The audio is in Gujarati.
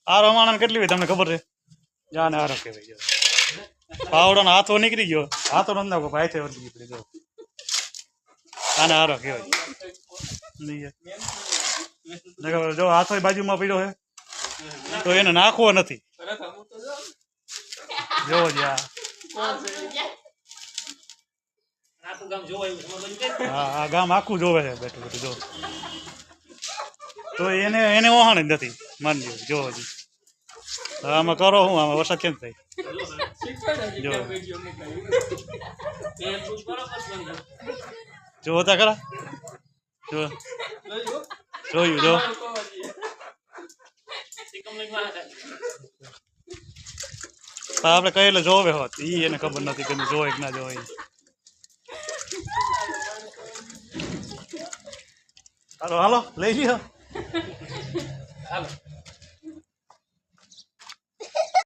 આ રમાણા કેટલી હોય તમને ખબર છે? જાને આરો કહેવાય જો પાવડો હાથો નીકળી ગયો હાથો નથી નાખો ભાઈ થઈ વળગી પડી જો આને આરો કહેવાય જો હાથો બાજુમાં પડ્યો છે તો એને નાખવો નથી જોવો જ હા ગામ આખું જોવે છે બેઠું બેઠું જો તો એને ઓહાણ જ નથી માની લ્યો જોવો જ આમાં કરો હું આમાં વરસાદ કેમ થાય જો જોવો તા ખરા જો જોયું જો આપણે કહેલે જોવે હોત ઈ એને ખબર નથી કે જોવે કે ના જોવે હાલો લઈ લ્યો હાલો